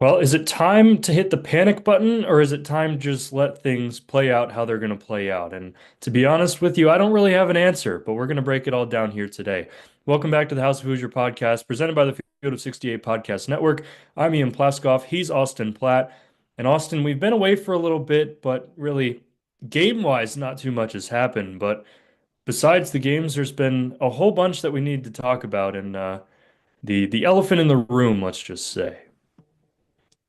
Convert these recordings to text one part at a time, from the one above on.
Well, is it time to hit the panic button or is it time to just let things play out how they're going to play out? And to be honest with you, I don't really have an answer, but we're going to break it all down here today. Welcome back to the House of Hoosier podcast, presented by the Field of 68 Podcast Network. I'm Ian Plaskoff. He's Austin Platt. And Austin, we've been away for a little bit, but really, game-wise, not too much has happened. But besides the games, there's been a whole bunch that we need to talk about, and the elephant in the room, let's just say.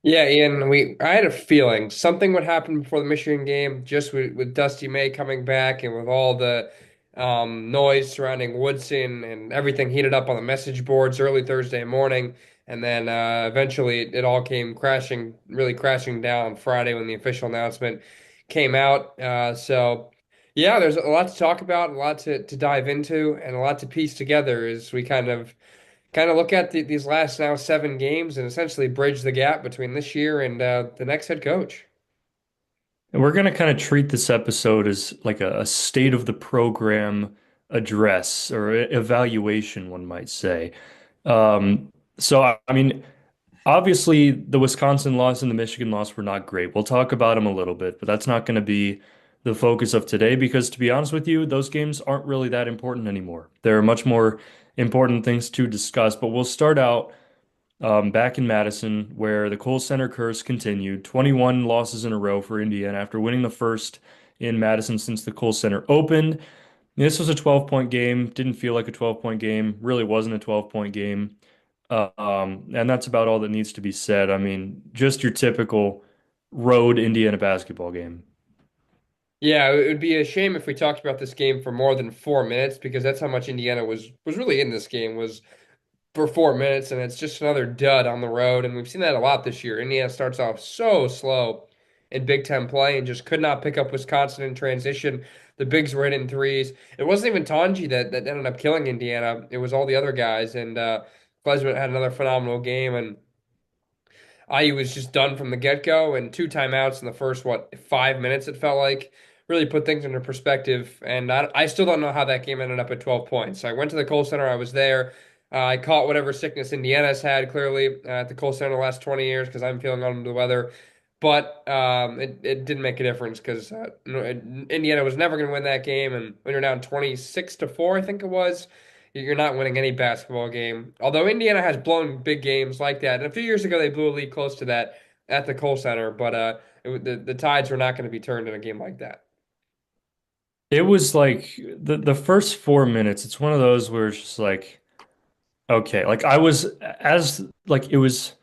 Yeah, Ian, I had a feeling something would happen before the Michigan game, just with Dusty May coming back and with all the noise surrounding Woodson and everything heated up on the message boards early Thursday morning. And then eventually it all came crashing, really crashing down on Friday when the official announcement came out. Yeah, there's a lot to talk about, a lot to dive into, and a lot to piece together as we kind of look at these last now 7 games and essentially bridge the gap between this year and the next head coach. And we're going to kind of treat this episode as like a state of the program address or evaluation, one might say. So, obviously, the Wisconsin loss and the Michigan loss were not great. We'll talk about them a little bit, but that's not going to be the focus of today because, to be honest with you, those games aren't really that important anymore. There are much more important things to discuss, but we'll start out back in Madison, where the Kohl Center curse continued. 21 losses in a row for Indiana after winning the first in Madison since the Kohl Center opened. This was a 12-point game. Didn't feel like a 12-point game. Really wasn't a 12-point game. And that's about all that needs to be said. I mean, just your typical road Indiana basketball game. Yeah, it would be a shame if we talked about this game for more than 4 minutes because that's how much Indiana was really in this game was for 4 minutes, and it's just another dud on the road. And we've seen that a lot this year. Indiana starts off so slow in Big Ten play and just could not pick up Wisconsin in transition. The bigs were hitting threes. It wasn't even Tanji that ended up killing Indiana. It was all the other guys. And Klesmit had another phenomenal game. And IU was just done from the get-go, and 2 timeouts in the first, 5 minutes, it felt like. Really put things into perspective. And I still don't know how that game ended up at 12 points. So I went to the Kohl Center. I was there. I caught whatever sickness Indiana's had, clearly, at the Kohl Center the last 20 years because I'm feeling under the weather. But it didn't make a difference because Indiana was never going to win that game. And when you're down 26-4, I think it was, you're not winning any basketball game. Although Indiana has blown big games like that. And a few years ago, they blew a lead close to that at the Kohl Center. But the tides were not going to be turned in a game like that. It was like the first 4 minutes, it's one of those where it's just like, okay, like I was as like it was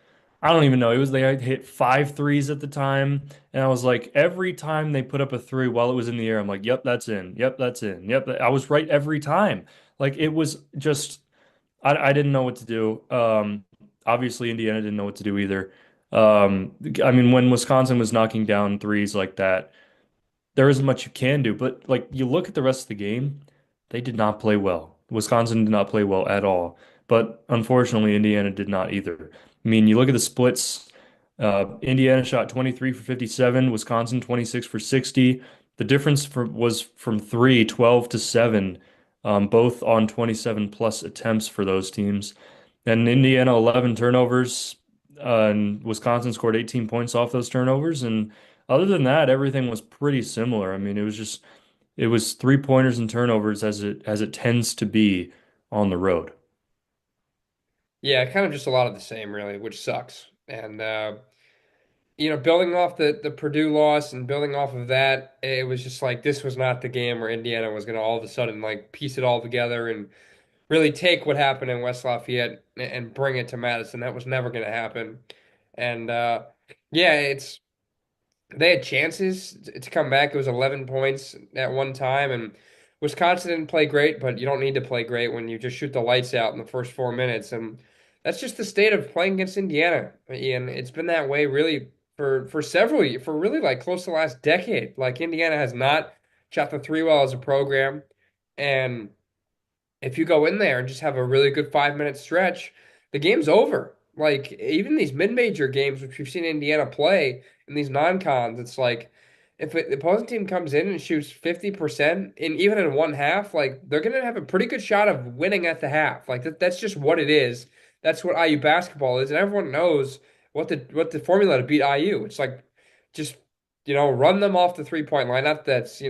I don't even know. It was they had hit five threes at the time, and I was like every time they put up a three while it was in the air, I'm like, "Yep, that's in. Yep, that's in. Yep." I was right every time. Like it was just I didn't know what to do. Obviously Indiana didn't know what to do either. I mean when Wisconsin was knocking down threes like that, there isn't much you can do. But like you look at the rest of the game, they did not play well. Wisconsin did not play well at all. But unfortunately, Indiana did not either. I mean, you look at the splits. Indiana shot 23 for 57, Wisconsin 26 for 60. The difference was from three, 12 to 7, both on 27 plus attempts for those teams. And Indiana 11 turnovers, and Wisconsin scored 18 points off those turnovers. And other than that, everything was pretty similar. I mean, it was three pointers and turnovers as it tends to be on the road. Yeah, kind of just a lot of the same, really, which sucks. And building off the Purdue loss and building off of that, it was just like this was not the game where Indiana was going to all of a sudden like piece it all together and really take what happened in West Lafayette and bring it to Madison. That was never going to happen. And yeah, it's they had chances to come back. It was 11 points at one time, and Wisconsin didn't play great, but you don't need to play great when you just shoot the lights out in the first 4 minutes. And that's just the state of playing against Indiana. And it's been that way really for for really like close to the last decade. Like Indiana has not shot the three well as a program. And if you go in there and just have a really good 5 minute stretch, the game's over. Like even these mid-major games, which we've seen Indiana play in these non-cons, it's like if the opposing team comes in and shoots 50%, and even in one half, like they're gonna have a pretty good shot of winning at the half. Like that's just what it is. That's what IU basketball is, and everyone knows what the formula to beat IU. It's like just run them off the 3-point line. Not that's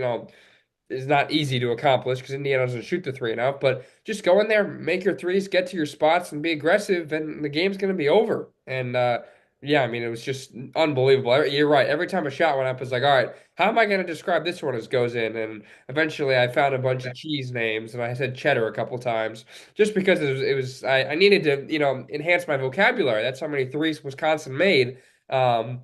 is not easy to accomplish because Indiana doesn't shoot the three enough. But just go in there, make your threes, get to your spots, and be aggressive, and the game's going to be over. And yeah, I mean, it was just unbelievable. You're right. Every time a shot went up, it's like, all right, how am I going to describe this one as goes in? And eventually, I found a bunch of cheese names, and I said cheddar a couple times just because I needed to enhance my vocabulary. That's how many threes Wisconsin made. Um,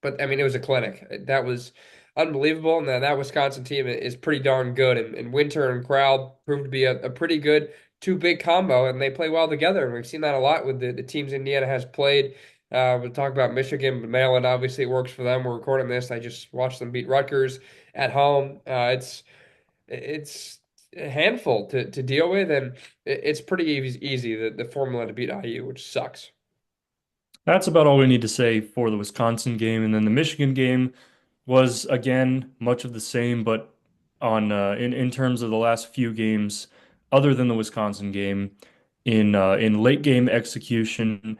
but I mean, it was a clinic. That was unbelievable. And that Wisconsin team is pretty darn good. And Winter and Crowd proved to be a pretty good two big combo, and they play well together. And we've seen that a lot with the teams Indiana has played. We'll talk about Michigan, but Maryland obviously it works for them. We're recording this. I just watched them beat Rutgers at home. It's a handful to deal with, and it's pretty easy the formula to beat IU, which sucks. That's about all we need to say for the Wisconsin game. And then the Michigan game was again much of the same, but on in terms of the last few games, other than the Wisconsin game, in late game execution,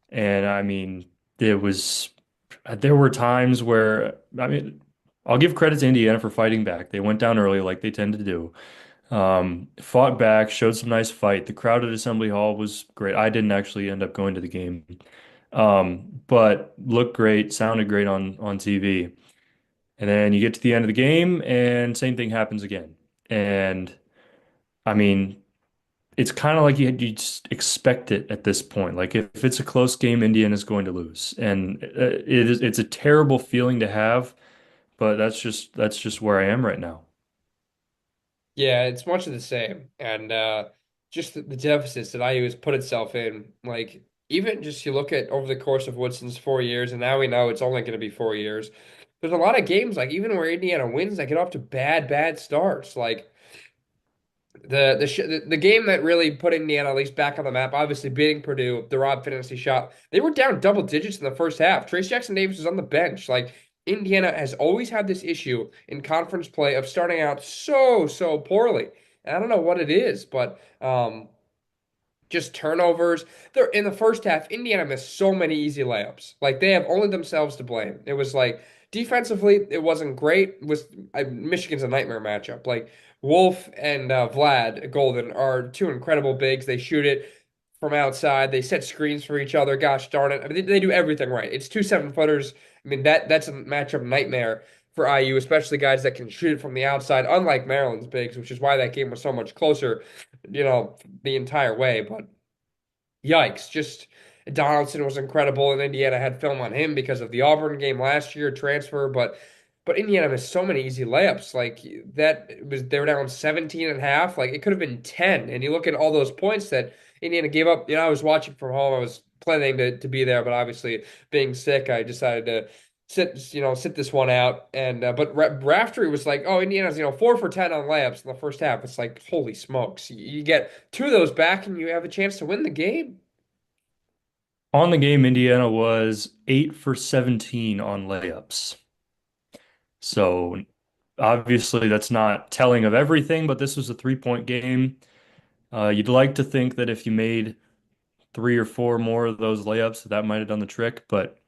and I mean there were times where I mean I'll give credit to Indiana for fighting back. They went down early like they tend to do. Fought back, showed some nice fight. The crowd at Assembly Hall was great. I didn't actually end up going to the game, but looked great, sounded great on TV. And then you get to the end of the game, and same thing happens again. And I mean, it's kind of like you just expect it at this point. Like if it's a close game, Indiana's going to lose, and it's a terrible feeling to have, but that's just where I am right now. Yeah, it's much of the same. And just the deficits that IU has put itself in, like even just you look at over the course of Woodson's 4 years, and now we know it's only going to be 4 years. There's a lot of games, like even where Indiana wins, that get off to bad starts. Like the game that really put Indiana at least back on the map, obviously beating Purdue, the Rob Finney shot. They were down double digits in the first half. Trace Jackson Davis was on the bench. Like Indiana has always had this issue in conference play of starting out so poorly. And I don't know what it is, but just turnovers. They're in the first half, Indiana missed so many easy layups. Like they have only themselves to blame. It was like defensively, it wasn't great. Michigan's a nightmare matchup. Like Wolf and Vlad Golden are two incredible bigs. They shoot it from outside. They set screens for each other. Gosh darn it! I mean, they do everything right. It's two 7-footers. I mean that's a matchup nightmare for IU, especially guys that can shoot it from the outside. Unlike Maryland's bigs, which is why that game was so much closer the entire way. But yikes, just Donaldson was incredible, and Indiana had film on him because of the Auburn game last year, transfer, but Indiana missed so many easy layups. Like they were down 17 and a half. Like it could have been 10. And you look at all those points that Indiana gave up. I was watching from home. I was planning to be there, but obviously being sick, I decided to sit this one out. And but Raftery was like, oh, Indiana's 4 for 10 on layups in the first half. It's like, holy smokes, you get two of those back, and you have a chance to win the game. On the game, Indiana was 8 for 17 on layups. So obviously that's not telling of everything, but this was a 3-point game. You'd like to think that if you made three or four more of those layups, that might have done the trick, but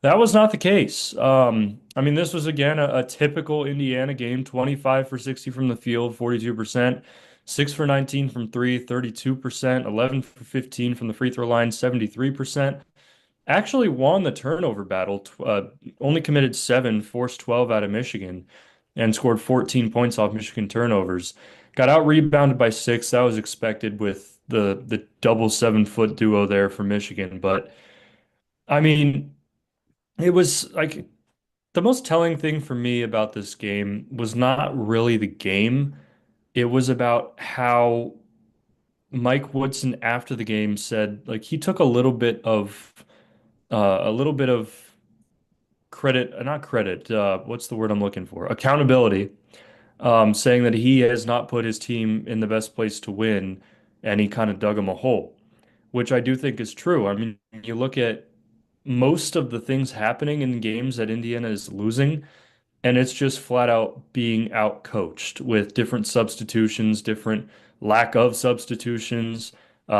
that was not the case. I mean, this was again a typical Indiana game, 25 for 60 from the field, 42%, 6 for 19 from three, 32%, 11 for 15 from the free throw line, 73%. Actually won the turnover battle, only committed seven, forced 12 out of Michigan, and scored 14 points off Michigan turnovers. Got out rebounded by six. That was expected with the double 7-foot duo there for Michigan. But I mean, it was like the most telling thing for me about this game was not really the game. It was about how Mike Woodson after the game said like he took a little bit of credit, not credit, what's the word I'm looking for? Accountability, saying that he has not put his team in the best place to win, and he kind of dug him a hole, which I do think is true. I mean, you look at most of the things happening in games that Indiana is losing, and it's just flat out being out coached with different substitutions, different lack of substitutions,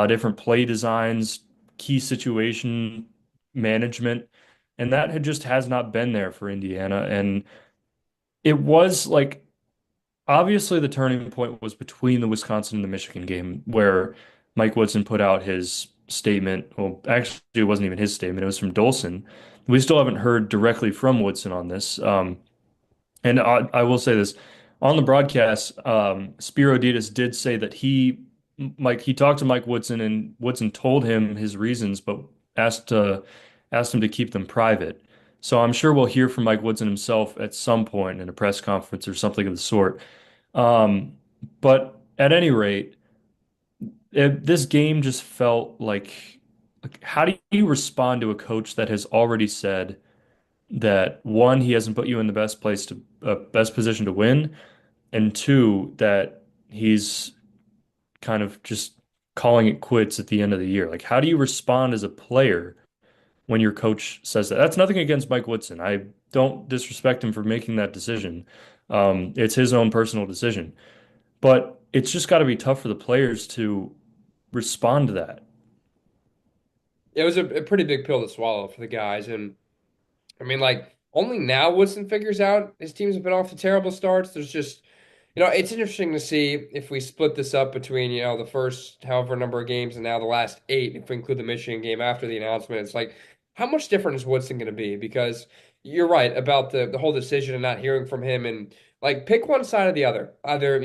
different play designs, key situation management, and that had just has not been there for Indiana. And it was like obviously the turning point was between the Wisconsin and the Michigan game where Mike Woodson put out his statement. Well, actually, it wasn't even his statement, it was from Dolson. We still haven't heard directly from Woodson on this. And I will say this on the broadcast, Spiro Ditas did say that he talked to Mike Woodson and Woodson told him his reasons, but asked him to keep them private. So I'm sure we'll hear from Mike Woodson himself at some point in a press conference or something of the sort. Um, but at any rate, this game just felt like how do you respond to a coach that has already said that one, he hasn't put you in the best position to win, and two, that he's kind of just calling it quits at the end of the year. Like, how do you respond as a player when your coach says that? That's nothing against Mike Woodson. I don't disrespect him for making that decision. It's his own personal decision, but it's just got to be tough for the players to respond to that. It was a pretty big pill to swallow for the guys, and I mean, like, only now Woodson figures out his teams have been off to terrible starts. There's just, it's interesting to see if we split this up between, the first however number of games and now the last eight, if we include the Michigan game after the announcement. It's like, how much different is Woodson going to be? Because you're right about the whole decision and not hearing from him, and like pick one side or the other. Either,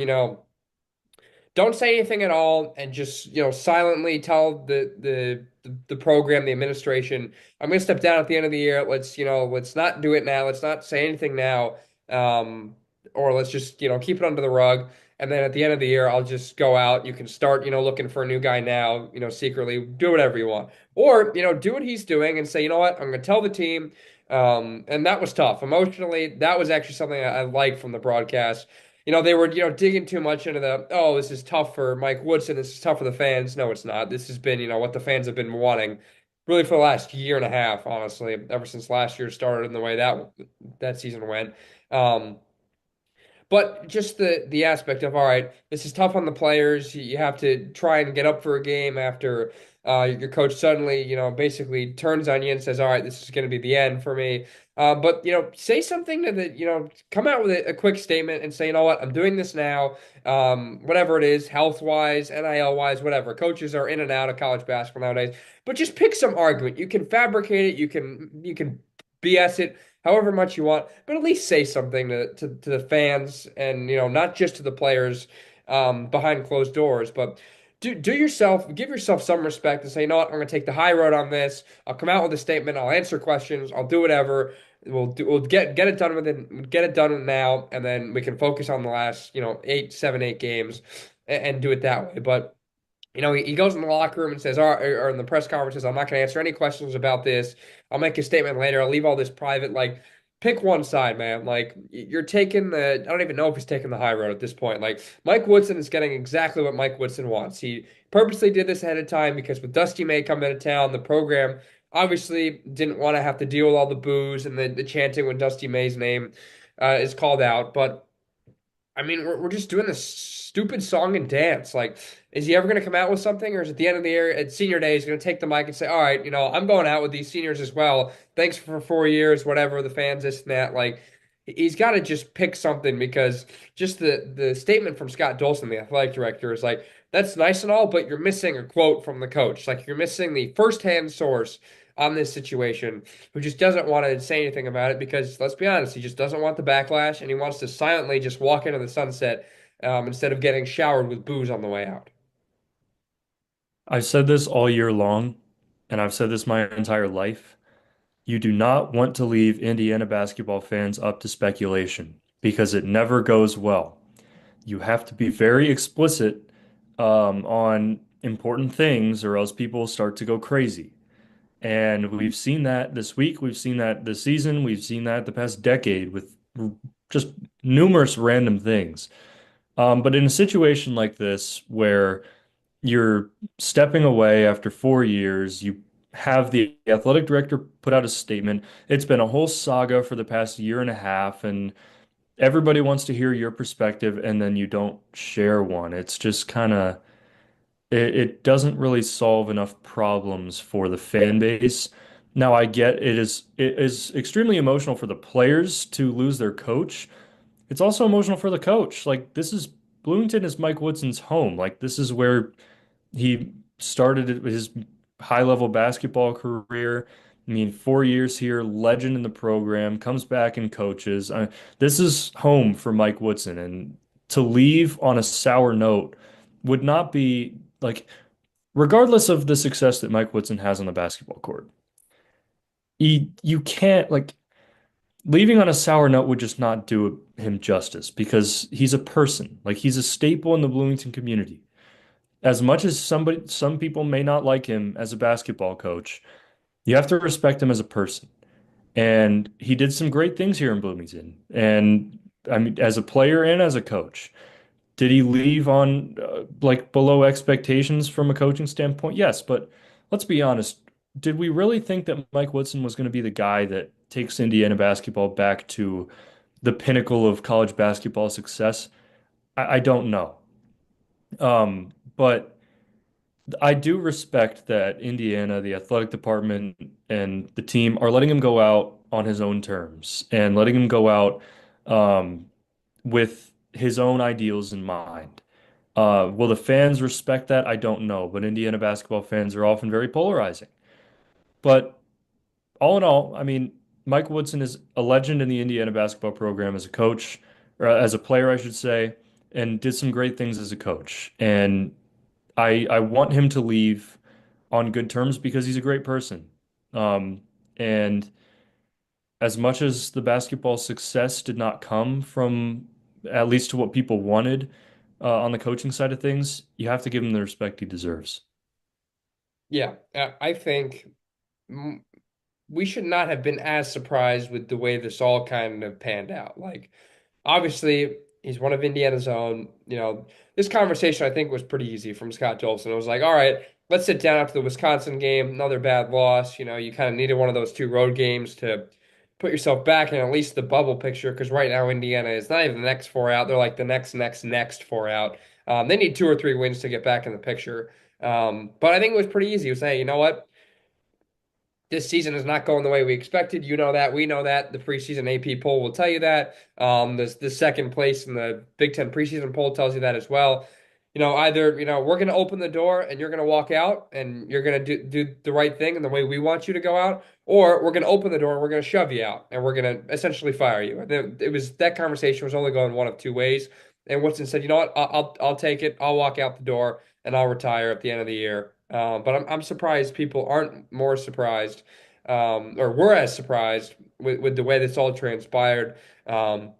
don't say anything at all and just silently tell the program, the administration, I'm going to step down at the end of the year. Let's not do it now. Let's not say anything now. um or let's just keep it under the rug, and then at the end of the year I'll just go out. You can start looking for a new guy now, secretly do whatever you want, or do what he's doing and say, you know what, I'm going to tell the team. And that was tough emotionally. That was actually something I liked from the broadcast. They were, digging too much into oh, this is tough for Mike Woodson. This is tough for the fans. No, it's not. This has been, what the fans have been wanting really for the last year and a half, honestly, ever since last year started and the way that season went. Um, but just the aspect of, all right, this is tough on the players. You have to try and get up for a game after your coach suddenly, basically turns on you and says, all right, this is going to be the end for me. But, say something come out with a quick statement and say, you know what, I'm doing this now. Whatever it is, health wise, NIL wise, whatever. Coaches are in and out of college basketball nowadays, but just pick some argument. You can fabricate it. You can BS it however much you want, but at least say something to the fans and not just to the players behind closed doors, but give yourself some respect and say, you know what, I'm going to take the high road on this. I'll come out with a statement. I'll answer questions. I'll do whatever. We'll get it done with it. Get it done now, and then we can focus on the last 8 games and do it that way. But he goes in the locker room and says, or in the press conferences, I'm not going to answer any questions about this. I'll make a statement later. I'll leave all this private. Like, pick one side, man. Like, you're taking I don't even know if he's taking the high road at this point. Like, Mike Woodson is getting exactly what Mike Woodson wants. He purposely did this ahead of time because with Dusty May coming into town, the program obviously didn't want to have to deal with all the boos and the chanting when Dusty May's name is called out. But I mean, we're just doing this stupid song and dance. Like, is he ever going to come out with something, or is at the end of the year at senior day, he's going to take the mic and say, "All right, I'm going out with these seniors as well. Thanks for 4 years, whatever the fans this and that." Like, he's got to just pick something because just the statement from Scott Dolson, the athletic director, is like, "That's nice and all, but you're missing a quote from the coach. Like, you're missing the firsthand source on this situation, who just doesn't want to say anything about it because, let's be honest, he just doesn't want the backlash and he wants to silently just walk into the sunset instead of getting showered with booze on the way out." I've said this all year long, and I've said this my entire life. You do not want to leave Indiana basketball fans up to speculation because it never goes well. You have to be very explicit on important things, or else people start to go crazy. And we've seen that this week. We've seen that this season. We've seen that the past decade with just numerous random things. But in a situation like this, where you're stepping away after 4 years, you have the athletic director put out a statement. It's been a whole saga for the past year and a half, and everybody wants to hear your perspective, and then you don't share one. It's just kind of it doesn't really solve enough problems for the fan base. Now I get it is extremely emotional for the players to lose their coach. It's also emotional for the coach. Like this is Bloomington is Mike Woodson's home. Like this is where he started his high-level basketball career. I mean, 4 years here, legend in the program, comes back and coaches. This is home for Mike Woodson, and to leave on a sour note would not be like, regardless of the success that Mike Woodson has on the basketball court, you can't like leaving on a sour note would just not do him justice because he's a person. Like he's a staple in the Bloomington community. As much as some people may not like him as a basketball coach, you have to respect him as a person. And he did some great things here in Bloomington. And I mean, as a player and as a coach, did he leave on like below expectations from a coaching standpoint? Yes, but let's be honest. Did we really think that Mike Woodson was going to be the guy that takes Indiana basketball back to the pinnacle of college basketball success? I don't know. But I do respect that Indiana, the athletic department, and the team are letting him go out on his own terms and letting him go out um, with his own ideals in mind. Will the fans respect that? I don't know, but Indiana basketball fans are often very polarizing. But all in all, I mean, Mike Woodson is a legend in the Indiana basketball program as a coach, or as a player, I should say, and did some great things as a coach. And I want him to leave on good terms because he's a great person. Um, and as much as the basketball success did not come from at least to what people wanted on the coaching side of things, you have to give him the respect he deserves. Yeah, I think mm, we should not have been as surprised with the way this all kind of panned out. Like, obviously, he's one of Indiana's own. This conversation I think was pretty easy from Scott Jolson. It was like, all right, let's sit down after the Wisconsin game, another bad loss. You kind of needed one of those two road games to put yourself back in at least the bubble picture because right now Indiana is not even the next four out. They're like the next four out. They need two or three wins to get back in the picture. But I think it was pretty easy. It was, hey, you know what? This season is not going the way we expected. You know that. We know that. The preseason AP poll will tell you that. The second place in the Big Ten preseason poll tells you that as well. Either we're going to open the door and you're going to walk out and you're going to do the right thing and the way we want you to go out, or we're going to open the door and we're going to shove you out and we're going to essentially fire you. And it was that conversation was only going one of two ways. And Woodson said, you know what, I'll take it. I'll walk out the door and I'll retire at the end of the year. But I'm surprised people aren't more surprised, or were as surprised with the way this all transpired. Um,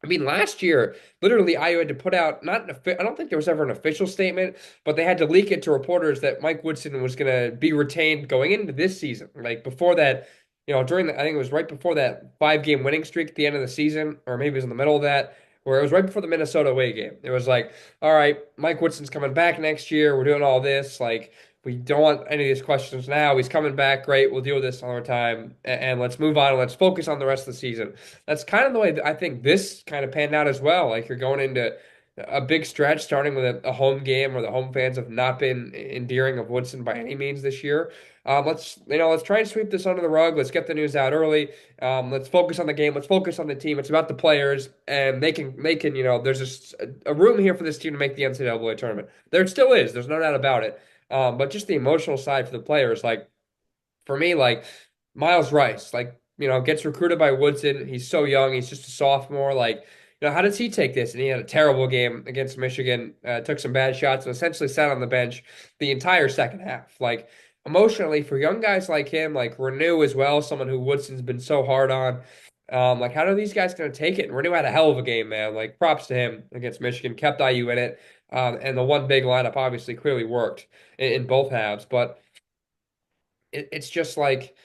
I mean, last year, literally, IU had to put out not I don't think there was ever an official statement, but they had to leak it to reporters that Mike Woodson was going to be retained going into this season. Like before that, during I think it was right before that 5 game winning streak at the end of the season, or maybe it was in the middle of that, where it was right before the Minnesota away game. It was like, all right, Mike Woodson's coming back next year. We're doing all this. Like, we don't want any of these questions now. He's coming back. Great. We'll deal with this another time. And let's move on and let's focus on the rest of the season. That's kind of the way that I think this kind of panned out as well. Like you're going into a big stretch, starting with a home game where the home fans have not been endearing of Woodson by any means this year. Let's try and sweep this under the rug. Let's get the news out early. Let's focus on the game. Let's focus on the team. It's about the players, and they can. There's a room here for this team to make the NCAA tournament. There still is. There's no doubt about it. But just the emotional side for the players, like for me, like Miles Rice, like, gets recruited by Woodson. He's so young. He's just a sophomore. Like, how does he take this? And he had a terrible game against Michigan, took some bad shots, and essentially sat on the bench the entire second half. Like, emotionally, for young guys like him, like Renew as well, someone who Woodson's been so hard on. Like, how are these guys going to take it? And Renew had a hell of a game, man. Like, props to him against Michigan, kept IU in it. And the one big lineup obviously clearly worked in both halves. But it's just like,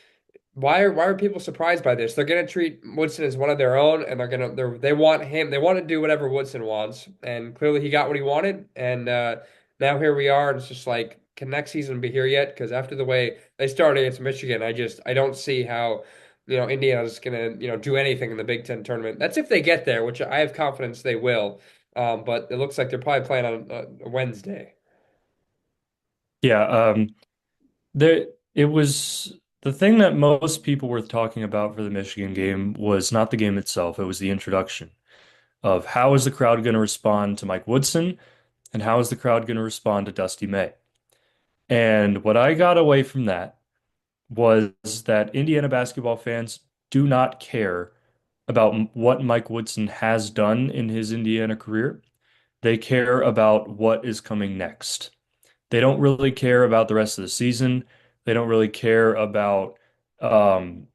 why are people surprised by this? They're gonna treat Woodson as one of their own, and they want him. They want to do whatever Woodson wants, and clearly he got what he wanted. And now here we are, and it's just like, can next season be here yet? Because after the way they started against Michigan, I don't see how Indiana's gonna do anything in the Big Ten tournament. That's if they get there, which I have confidence they will. But it looks like they're probably playing on a Wednesday. Yeah, there it was. The thing that most people were talking about for the Michigan game was not the game itself, it was the introduction of how is the crowd going to respond to Mike Woodson and how is the crowd going to respond to Dusty May. And what I got away from that was that Indiana basketball fans do not care about what Mike Woodson has done in his Indiana career. They care about what is coming next. They don't really care about the rest of the season. They don't really care about um,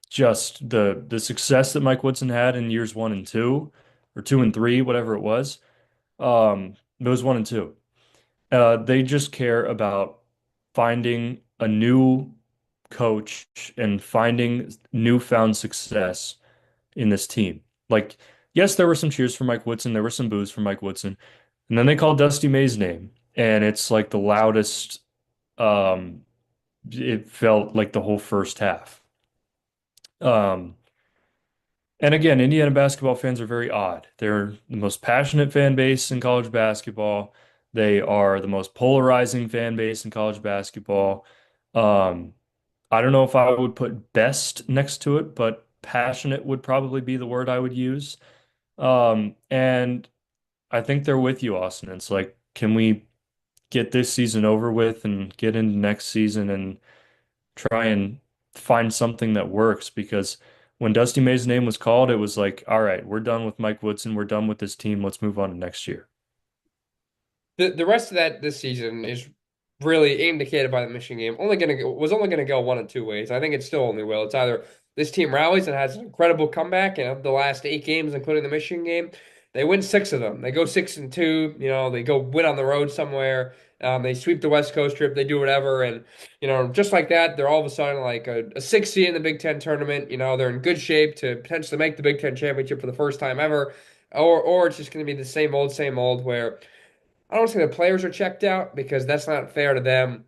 just the success that Mike Woodson had in years 1 and 2, or 2 and 3, whatever it was. It was 1 and 2. They just care about finding a new coach and finding newfound success in this team. Like, yes, there were some cheers for Mike Woodson, there were some boos for Mike Woodson, and then they called Dusty May's name, and it's like the loudest. Um, it felt like the whole first half. Um, and again, Indiana basketball fans are very odd. They're the most passionate fan base in college basketball. They are the most polarizing fan base in college basketball. Um, I don't know if I would put best next to it, but passionate would probably be the word I would use. And I think they're with you, Austin. It's like, can we get this season over with and get into next season and try and find something that works? Because when Dusty May's name was called, it was like, all right, we're done with Mike Woodson. We're done with this team. Let's move on to next year. The rest of that this season is really indicated by the Michigan game. Only gonna go one of two ways. I think it still only will. It's either this team rallies and has an incredible comeback, and of the last 8 games, including the Michigan game, they win 6 of them. They go 6-2. They go win on the road somewhere. They sweep the West Coast trip. They do whatever, and just like that, they're all of a sudden like a 6 seed in the Big Ten tournament. They're in good shape to potentially make the Big Ten championship for the first time ever, or it's just going to be the same old where. I don't say the players are checked out because that's not fair to them.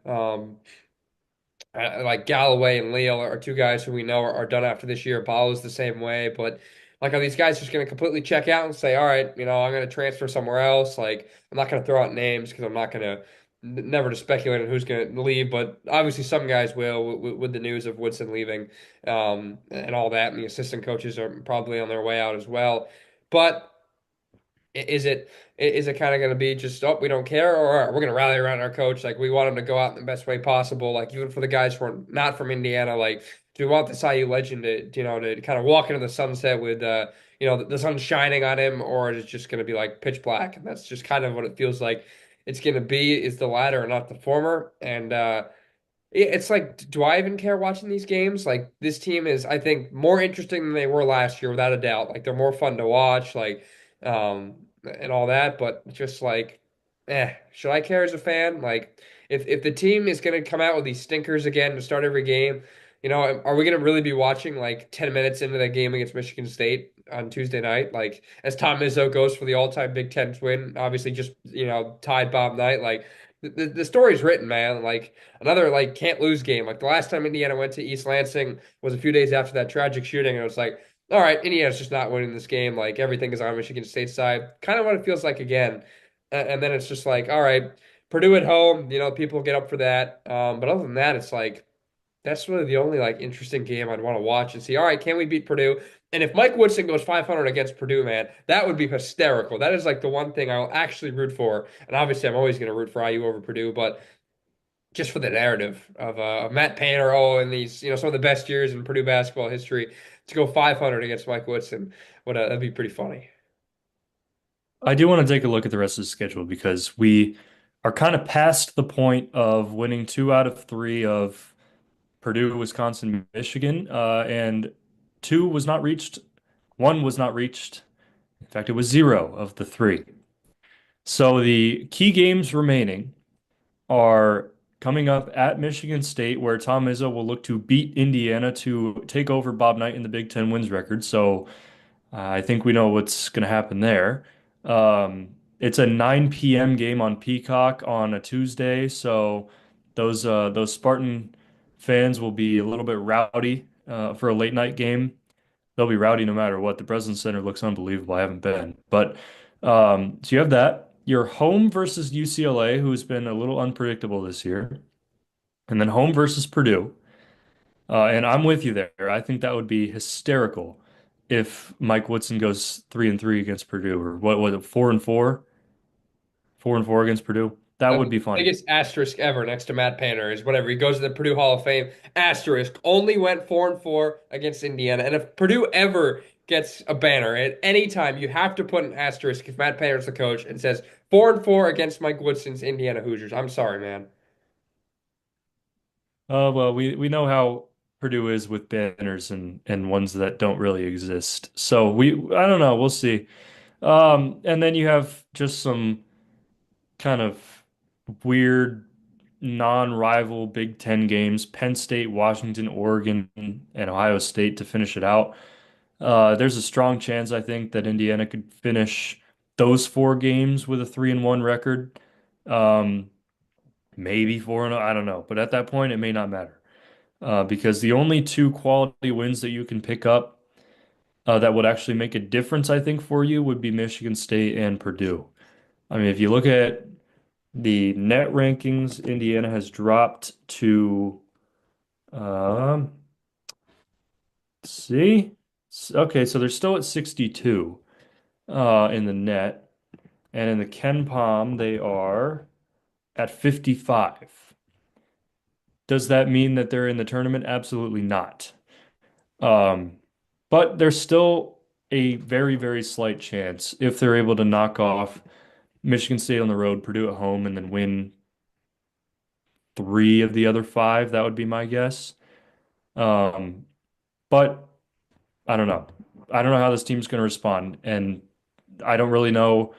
Like Galloway and Leal are two guys who we know are done after this year. Ball's the same way, but like, are these guys just going to completely check out and say, all right, I'm going to transfer somewhere else? Like, I'm not going to throw out names because I'm not going to, never to speculate on who's going to leave, but obviously some guys will with the news of Woodson leaving, and all that, and the assistant coaches are probably on their way out as well. But is it kind of going to be just, oh, we don't care, or all right, we're going to rally around our coach, like we want him to go out in the best way possible, like even for the guys who are not from Indiana, like do we want this IU legend to kind of walk into the sunset with the sun shining on him, or is it just going to be like pitch black? And that's just kind of what it feels like it's going to be, is the latter and not the former. And it's like, do I even care watching these games? Like, this team is, I think, more interesting than they were last year, without a doubt. Like, they're more fun to watch, like, and all that. But just like, should I care as a fan? Like, if the team is going to come out with these stinkers again to start every game, are we going to really be watching like 10 minutes into that game against Michigan State on Tuesday night? Like, as Tom Izzo goes for the all-time Big Ten win, obviously just, tied Bob Knight. Like, the story's written, man. Like, another like can't lose game. Like the last time Indiana went to East Lansing was a few days after that tragic shooting, and it was like, all right, Indiana's just not winning this game. Like, everything is on Michigan State's side. Kind of what it feels like again. And then it's just like, all right, Purdue at home. People get up for that. But other than that, it's like that's really the only like interesting game I'd want to watch and see. All right, can we beat Purdue? And if Mike Woodson goes 500 against Purdue, man, that would be hysterical. That is like the one thing I will actually root for. And obviously, I'm always going to root for IU over Purdue, but just for the narrative of Matt Painter, and these, some of the best years in Purdue basketball history, to go 500 against Mike Woodson, that'd be pretty funny. I do want to take a look at the rest of the schedule because we are kind of past the point of winning 2 out of 3 of Purdue, Wisconsin, Michigan, and two was not reached. One was not reached. In fact, it was zero of the 3. So the key games remaining are coming up at Michigan State, where Tom Izzo will look to beat Indiana to take over Bob Knight in the Big Ten wins record. So I think we know what's going to happen there. It's a 9 p.m. game on Peacock on a Tuesday, so those Spartan fans will be a little bit rowdy for a late night game. They'll be rowdy no matter what. The Breslin Center looks unbelievable. I haven't been, but so you have that. You're home versus UCLA, who's been a little unpredictable this year, and then home versus Purdue. And I'm with you there. I think that would be hysterical if Mike Woodson goes 3-3 against Purdue, or what was it, 4-4? 4-4 against Purdue. That would The be funny. biggest asterisk ever next to Matt Painter is whatever. He goes to the Purdue Hall of Fame. Asterisk only went 4-4 against Indiana. And if Purdue ever gets a banner at any time, you have to put an asterisk if Matt Painter's the coach and says 4-4 against Mike Woodson's Indiana Hoosiers. I'm sorry, man. Well, we know how Purdue is with banners and ones that don't really exist. So I don't know, we'll see. And then you have just some kind of weird non-rival Big Ten games, Penn State, Washington, Oregon, and Ohio State to finish it out. There's a strong chance, I think, that Indiana could finish those four games with a 3-1 record. Um, maybe 4-0, I don't know. But at that point, it may not matter. Because the only two quality wins that you can pick up that would actually make a difference, I think, for you would be Michigan State and Purdue. I mean, if you look at the net rankings, Indiana has dropped to, um, let's see. Okay, so they're still at 62 in the net, and in the Ken Palm, they are at 55. Does that mean that they're in the tournament? Absolutely not. Um, but there's still a very, very slight chance if they're able to knock off Michigan State on the road, Purdue at home, and then win three of the other five. That would be my guess. Um, but I don't know. I don't know how this team's going to respond, and I don't really know.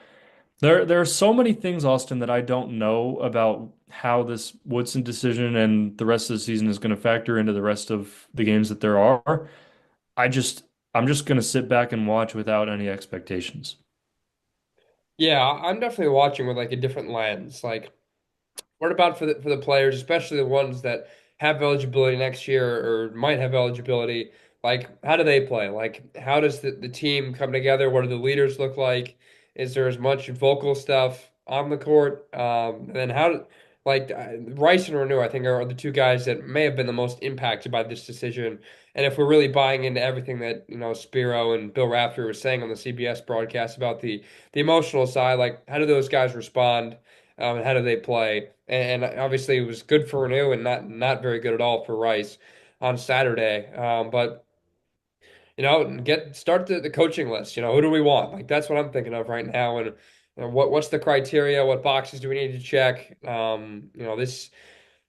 There are so many things, Austin, that I don't know about how this Woodson decision and the rest of the season is going to factor into the rest of the games that there are. I just I'm just going to sit back and watch without any expectations. Yeah, I'm definitely watching with like a different lens. Like, what about for the players, especially the ones that have eligibility next year or might have eligibility? Like, how do they play? Like, how does the team come together? What do the leaders look like? Is there as much vocal stuff on the court? And then like Rice and Renew, I think are the two guys that may have been the most impacted by this decision. And if we're really buying into everything that, Spiro and Bill Raftery were saying on the CBS broadcast about the emotional side, like how do those guys respond? And how do they play? And obviously, it was good for Renew and not very good at all for Rice on Saturday. But start the coaching list. Who do we want? Like that's what I'm thinking of right now. And what's the criteria? What boxes do we need to check? This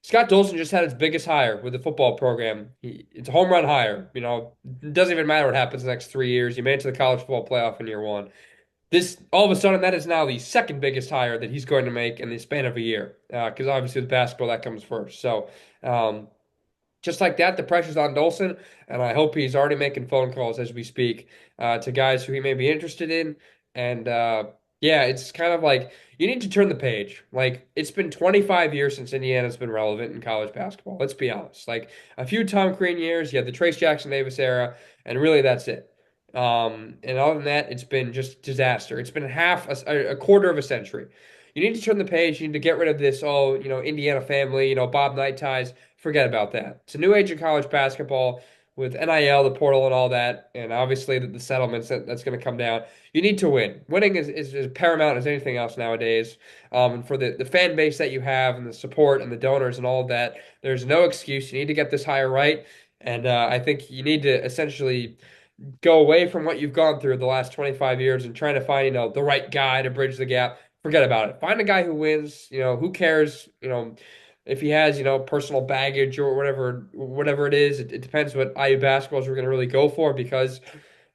Scott Dolson just had his biggest hire with the football program. It's a home run hire. It doesn't even matter what happens the next 3 years. You made it to the college football playoff in year one. This all of a sudden that is now the second biggest hire that he's going to make in the span of a year. Because obviously with basketball that comes first. So um, just like that, the pressure's on Dolson, and I hope he's already making phone calls as we speak to guys who he may be interested in. And yeah, it's kind of like you need to turn the page. Like it's been 25 years since Indiana's been relevant in college basketball. Let's be honest. Like a few Tom Crean years, you had the Trace Jackson Davis era, and really that's it. And other than that, it's been just disaster. It's been a quarter of a century. You need to turn the page. You need to get rid of this, Indiana family, Bob Knight ties. Forget about that. It's a new age of college basketball with NIL, the portal, and all that, and obviously the settlements that's going to come down. You need to win. Winning is as paramount as anything else nowadays. And for the fan base that you have and the support and the donors and all of that, there's no excuse. You need to get this hire right. And I think you need to essentially go away from what you've gone through the last 25 years and trying to find, the right guy to bridge the gap. Forget about it. Find a guy who wins. Who cares, if he has, personal baggage or whatever it is. It depends what IU basketballs are going to really go for because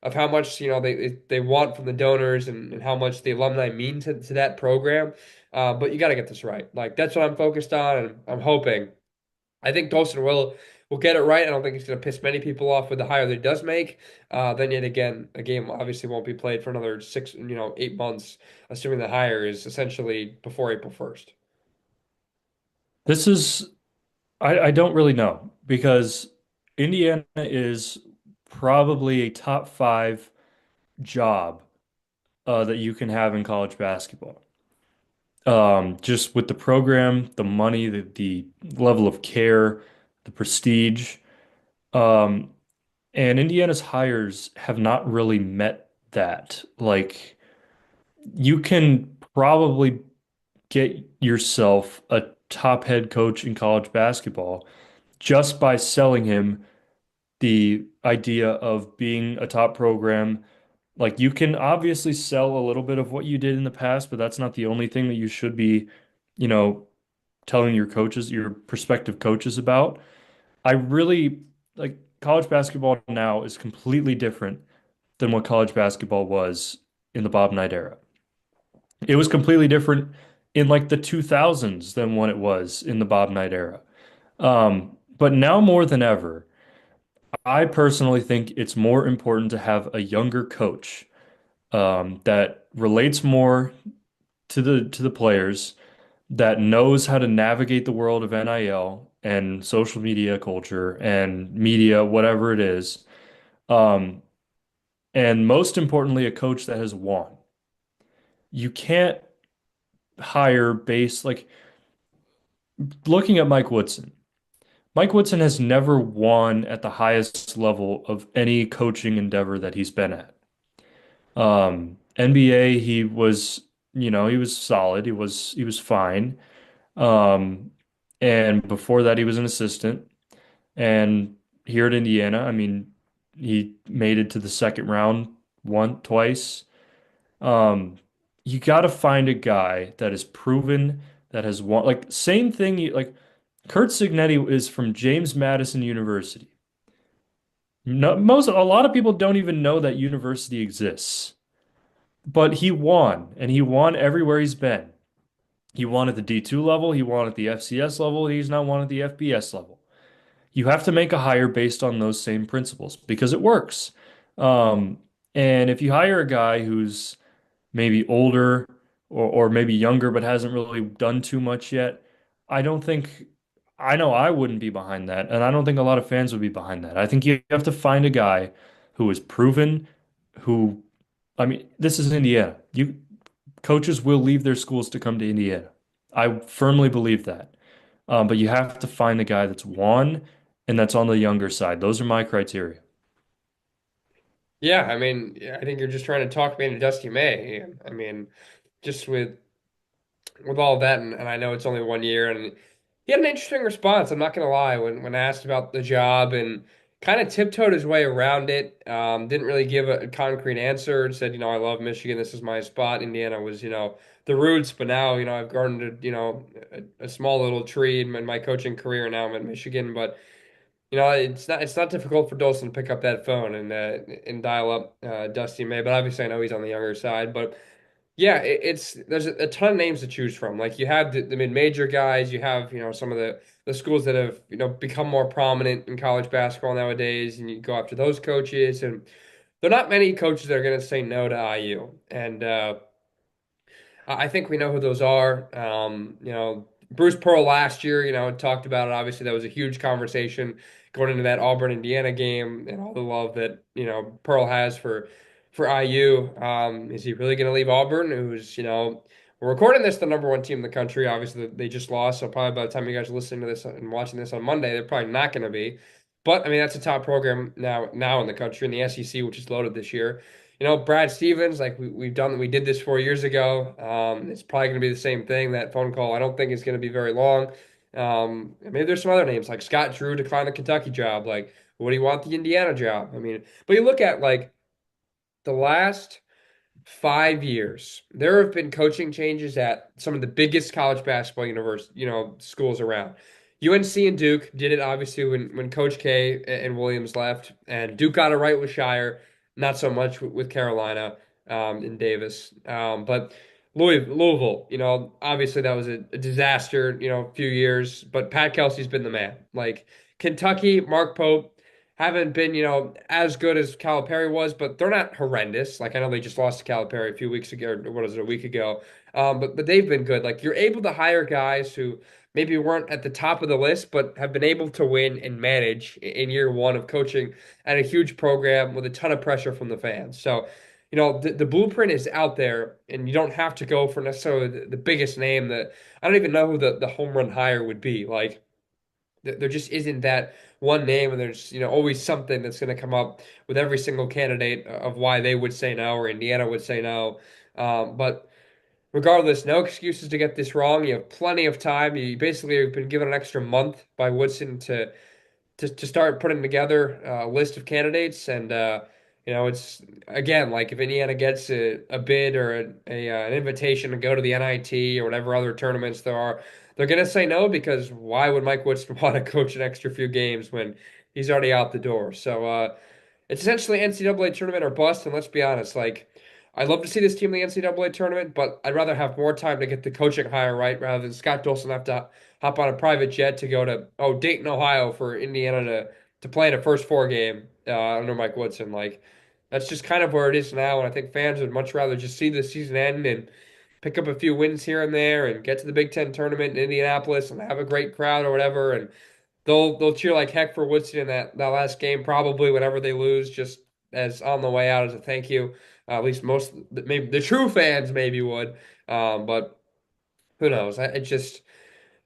of how much, they want from the donors and how much the alumni mean to that program. But you got to get this right. Like that's what I'm focused on, and I'm hoping. I think Dolson will get it right. I don't think he's going to piss many people off with the hire that he does make. Then yet again, a game obviously won't be played for another 8 months, assuming the hire is essentially before April 1st. This is I don't really know because Indiana is probably a top five job that you can have in college basketball. Just with the program, the money, the level of care, the prestige. Um, and Indiana's hires have not really met that. Like, you can probably get yourself a top head coach in college basketball just by selling him the idea of being a top program. Like, you can obviously sell a little bit of what you did in the past, but that's not the only thing that you should be, you know, telling your coaches, your prospective coaches about. I really like college basketball now is completely different than what college basketball was in the Bob Knight era. It was completely different in like the 2000s than what it was in the Bob Knight era. But now more than ever, I personally think it's more important to have a younger coach that relates more to the players, that knows how to navigate the world of NIL and social media culture and media, whatever it is. Um, and most importantly, a coach that has won. You can't hire base like looking at Mike Woodson. Mike Woodson has never won at the highest level of any coaching endeavor that he's been at. NBA, he was, he was solid. He was fine. Um, and before that, he was an assistant. And here at Indiana, I mean, he made it to the second round twice. Um, you got to find a guy that is proven, that has won. Like same thing. Like Kurt Signetti is from James Madison University. No, a lot of people don't even know that university exists. But he won, and he won everywhere he's been. He won at the D2 level, he won at the FCS level, and he's now won at the FBS level. You have to make a hire based on those same principles because it works. Um, and if you hire a guy who's maybe older or maybe younger but hasn't really done too much yet, I don't think, I know I wouldn't be behind that, and I don't think a lot of fans would be behind that. I think you have to find a guy who is proven, who, I mean, this is Indiana. Coaches will leave their schools to come to Indiana. I firmly believe that. But you have to find the guy that's won and that's on the younger side. Those are my criteria. Yeah, I mean, yeah, I think you're just trying to talk me into Dusty May. I mean, just with all of that, and I know it's only 1 year, and he had an interesting response. I'm not gonna lie, when asked about the job, and kind of tiptoed his way around it. Didn't really give a concrete answer. Said, I love Michigan. This is my spot. Indiana was, the roots, but now, I've garnered, a small little tree in my coaching career. And now I'm at Michigan, but it's not difficult for Dolson to pick up that phone and dial up Dusty May. But obviously, I know he's on the younger side, but. Yeah, it's there's a ton of names to choose from. Like you have the mid-major guys, you have, some of the schools that have, become more prominent in college basketball nowadays, and you go after those coaches, and there are not many coaches that are going to say no to IU. And I think we know who those are. Bruce Pearl last year, talked about it. Obviously, that was a huge conversation going into that Auburn Indiana game and all the love that, Pearl has for IU. Is he really going to leave Auburn? Who's, we're recording this, the number one team in the country. Obviously, they just lost. So probably by the time you guys are listening to this and watching this on Monday, they're probably not going to be. But I mean, that's a top program now in the country in the SEC, which is loaded this year. Brad Stevens, like we did this 4 years ago. It's probably going to be the same thing. That phone call, I don't think it's going to be very long. Maybe there's some other names like Scott Drew declined the Kentucky job. Like, what do you want the Indiana job? I mean, but you look at like the last 5 years, there have been coaching changes at some of the biggest college basketball schools around. UNC and Duke did it obviously when Coach K and Williams left, and Duke got it right with Shire, not so much with Carolina and Davis. But Louisville, obviously that was a disaster, a few years, but Pat Kelsey's been the man. Like Kentucky, Mark Pope haven't been, as good as Calipari was, but they're not horrendous. Like I know they just lost to Calipari a few weeks ago, or what is it, a week ago. But they've been good. Like you're able to hire guys who maybe weren't at the top of the list, but have been able to win and manage in year one of coaching at a huge program with a ton of pressure from the fans. So, the blueprint is out there, and you don't have to go for necessarily the biggest name. That I don't even know who the home run hire would be. Like there just isn't that one name, and there's always something that's going to come up with every single candidate of why they would say no or Indiana would say no. But regardless, no excuses to get this wrong. You have plenty of time. You basically have been given an extra month by Woodson to start putting together a list of candidates. And it's again like if Indiana gets a bid or an invitation to go to the NIT or whatever other tournaments there are, they're gonna say no because why would Mike Woodson want to coach an extra few games when he's already out the door? So it's essentially NCAA tournament or bust. And let's be honest, like I'd love to see this team in the NCAA tournament, but I'd rather have more time to get the coaching hire right rather than Scott Dolson have to hop on a private jet to go to Dayton, Ohio for Indiana to play in a first four game under Mike Woodson. Like that's just kind of where it is now, and I think fans would much rather just see the season end and pick up a few wins here and there and get to the Big Ten tournament in Indianapolis and have a great crowd or whatever. And they'll cheer like heck for Woodson in that last game, probably whenever they lose, just as on the way out as a thank you. At least most, maybe the true fans maybe would, but who knows? I just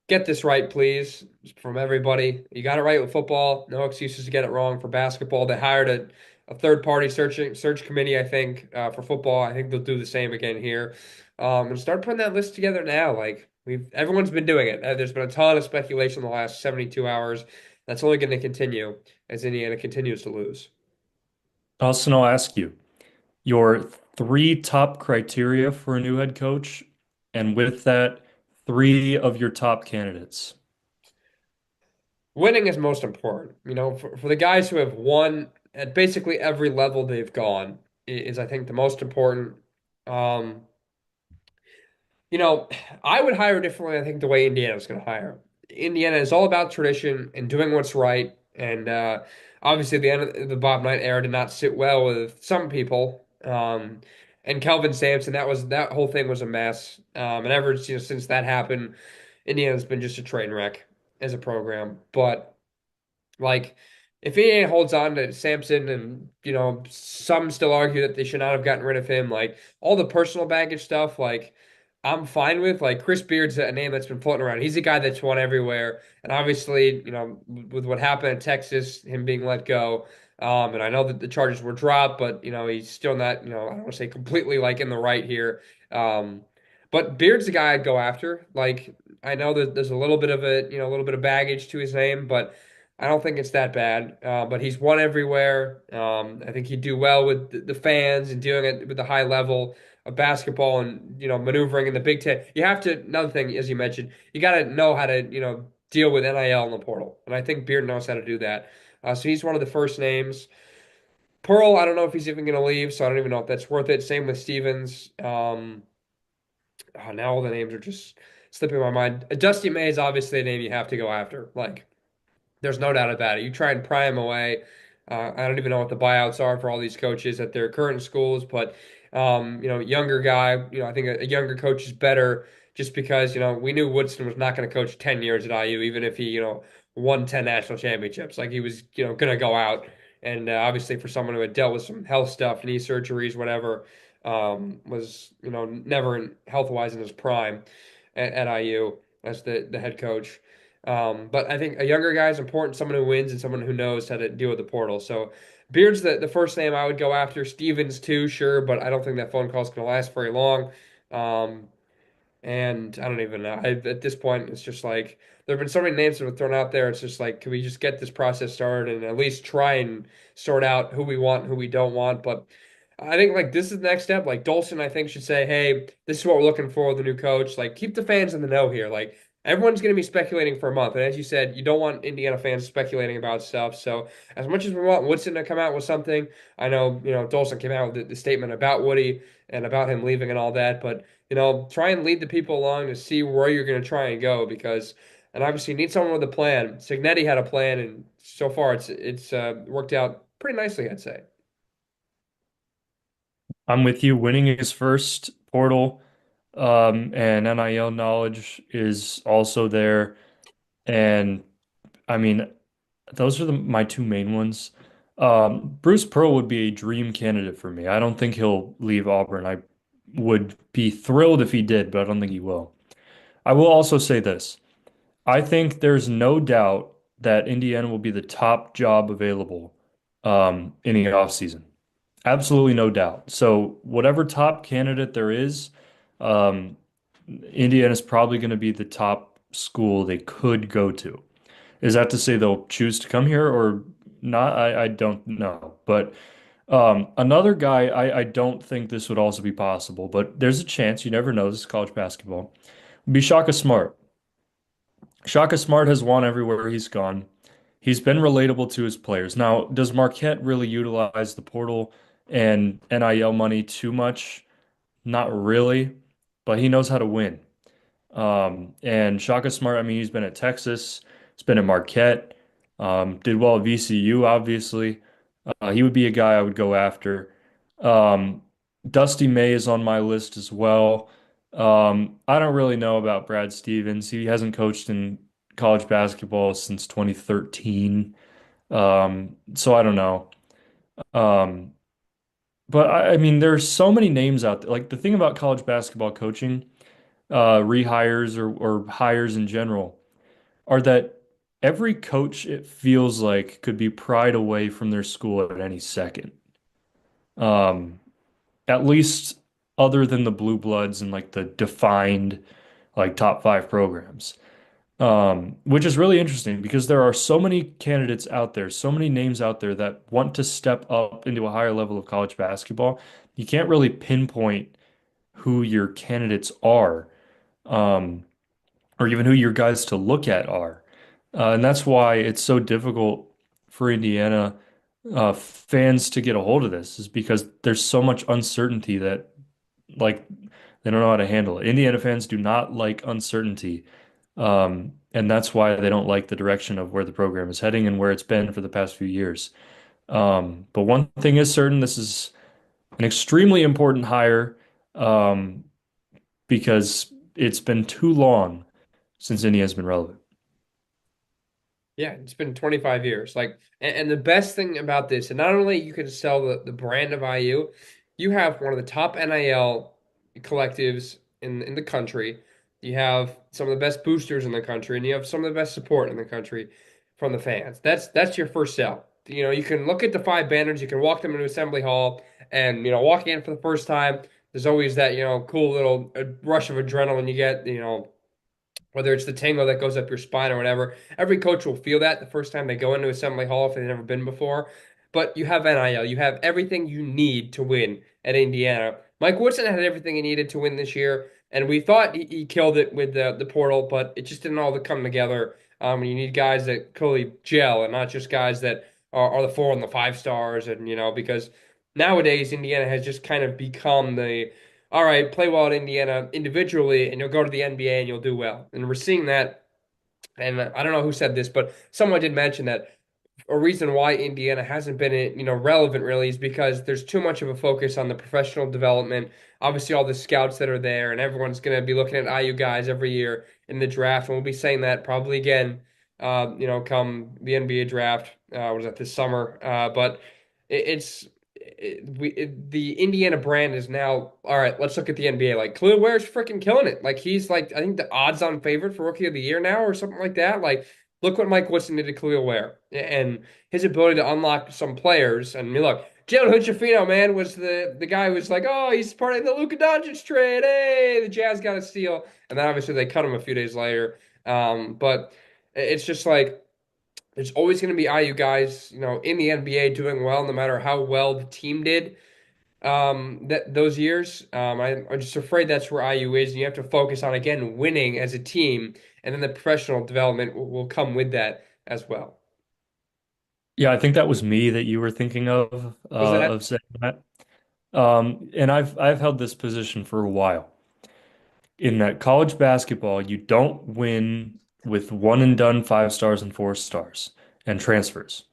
get this right, please, from everybody. You got it right with football. No excuses to get it wrong for basketball. They hired a third party search committee, I think, for football. I think they'll do the same again here. And start putting that list together now. Like everyone's been doing it. There's been a ton of speculation in the last 72 hours. That's only going to continue as Indiana continues to lose. Austin, I'll ask you your three top criteria for a new head coach, and with that, three of your top candidates. Winning is most important. For the guys who have won at basically every level they've gone is I think the most important. Um, You know, I would hire differently, I think, the way Indiana was going to hire. Indiana is all about tradition and doing what's right. And obviously, the end of the Bob Knight era did not sit well with some people. And Kelvin Sampson, that whole thing was a mess. And ever since that happened, Indiana's been just a train wreck as a program. But like, if he holds on to Sampson and, some still argue that they should not have gotten rid of him, like all the personal baggage stuff, like I'm fine with. Like Chris Beard's a name that's been floating around. He's a guy that's won everywhere. And obviously, with what happened in Texas, him being let go. And I know that the charges were dropped, but he's still not, I don't want to say completely like in the right here. Um, but Beard's the guy I'd go after. Like I know that there's a little bit of baggage to his name, but I don't think it's that bad. But he's won everywhere. I think he'd do well with the fans and doing it with the high level of basketball and maneuvering in the Big Ten. You have to another thing, as you mentioned, you got to know how to deal with NIL in the portal, and I think Beard knows how to do that. So he's one of the first names. Pearl, I don't know if he's even going to leave, so I don't even know if that's worth it. Same with Stevens. Now all the names are just slipping my mind. Dusty May is obviously a name you have to go after. Like there's no doubt about it. You try and pry him away. I don't even know what the buyouts are for all these coaches at their current schools, but younger guy. I think a younger coach is better just because we knew Woodson was not going to coach 10 years at IU, even if he won 10 national championships. Like he was going to go out, and obviously for someone who had dealt with some health stuff, knee surgeries, whatever, was never health wise in his prime at IU as the head coach. But I think a younger guy is important, someone who wins and someone who knows how to deal with the portal. So Beard's the first name I would go after. Stevens too, sure, but I don't think that phone call is going to last very long. Um, and I don't even know. At this point, it's just like there have been so many names that have been thrown out there. It's just like, can we just get this process started and at least try and sort out who we want and who we don't want? But I think like this is the next step. Like Dolson, I think should say, "Hey, this is what we're looking for with the new coach." Like keep the fans in the know here. Like everyone's going to be speculating for a month, and as you said, you don't want Indiana fans speculating about stuff. So as much as we want Woodson to come out with something, I know Dolson came out with the statement about Woody and about him leaving and all that, but try and lead the people along to see where you're going to try and go because, and obviously you need someone with a plan. Signetti had a plan, and so far it's worked out pretty nicely, I'd say. I'm with you. Winning is first. Portal, and NIL knowledge is also there. And I mean, those are my two main ones. Bruce Pearl would be a dream candidate for me. I don't think he'll leave Auburn. I would be thrilled if he did, but I don't think he will. I will also say this. I think there's no doubt. that Indiana will be the top job available in the offseason. Absolutely no doubt. So whatever top candidate there is, um, Indiana's probably going to be the top school they could go to. Is that to say they'll choose to come here or not? I don't know. But another guy, I don't think this would also be possible, but there's a chance. You never know. This is college basketball. Would be Shaka Smart. Shaka Smart has won everywhere he's gone. He's been relatable to his players. Now, does Marquette really utilize the portal and NIL money too much? Not really, but he knows how to win. And Shaka Smart, I mean, he's been at Texas, he's been at Marquette, did well at VCU, obviously. He would be a guy I would go after. Um, Dusty May is on my list as well. I don't really know about Brad Stevens. He hasn't coached in college basketball since 2013. So I don't know. Um, but I mean, there's so many names out there. Like the thing about college basketball coaching, rehires or hires in general, are that every coach, it feels like, could be pried away from their school at any second. Um, at least other than the blue bloods and like the defined like top five programs. Which is really interesting because there are so many candidates out there, so many names out there that want to step up into a higher level of college basketball. You can't really pinpoint who your candidates are, um, or even who your guys to look at are. And that's why it's so difficult for Indiana fans to get a hold of this, is because there's so much uncertainty that like they don't know how to handle it. Indiana fans do not like uncertainty. And that's why they don't like the direction of where the program is heading and where it's been for the past few years. But one thing is certain, this is an extremely important hire because it's been too long since India has been relevant. Yeah, it's been 25 years. Like, and the best thing about this, and not only you can sell the brand of IU, you have one of the top NIL collectives in the country. You have some of the best boosters in the country, and you have some of the best support in the country from the fans. That's your first sell. You know, you can look at the five banners, you can walk them into Assembly Hall, and walking in for the first time, there's always that, cool little rush of adrenaline you get, whether it's the tango that goes up your spine or whatever. Every coach will feel that the first time they go into Assembly Hall if they've never been before. But you have NIL, you have everything you need to win at Indiana. Mike Woodson had everything he needed to win this year, and we thought he killed it with the portal, but it just didn't all come together. And you need guys that clearly gel, and not just guys that are the 4 and the 5 stars, and because nowadays Indiana has just kind of become the all right, play well at Indiana individually, and you'll go to the NBA and you'll do well. And we're seeing that. And I don't know who said this, but someone did mention that a reason why Indiana hasn't been, relevant really is because there's too much of a focus on the professional development. Obviously, all the scouts that are there, and everyone's going to be looking at IU guys every year in the draft, and we'll be saying that probably again, come the NBA draft. What is that this summer? But it's the Indiana brand is now all right. Let's look at the NBA. Like Khalil Ware's freaking killing it. Like he's like I think the odds-on favorite for Rookie of the Year now or something like that. Like look what Mike Woodson did to Khalil Ware and his ability to unlock some players. And I mean, look, Jalen Hood-Schifino, man, was the guy who was like, oh, he's part of the Luka Doncic trade. Hey, the Jazz got a steal, and then obviously they cut him a few days later. But it's just like there's always going to be IU guys, in the NBA doing well, no matter how well the team did that those years. I'm just afraid that's where IU is, and you have to focus on again winning as a team, and then the professional development will come with that as well. Yeah, I think that was me that you were thinking Was that? of saying that. And I've held this position for a while. In that college basketball, you don't win with one and done 5 stars and 4 stars and transfers.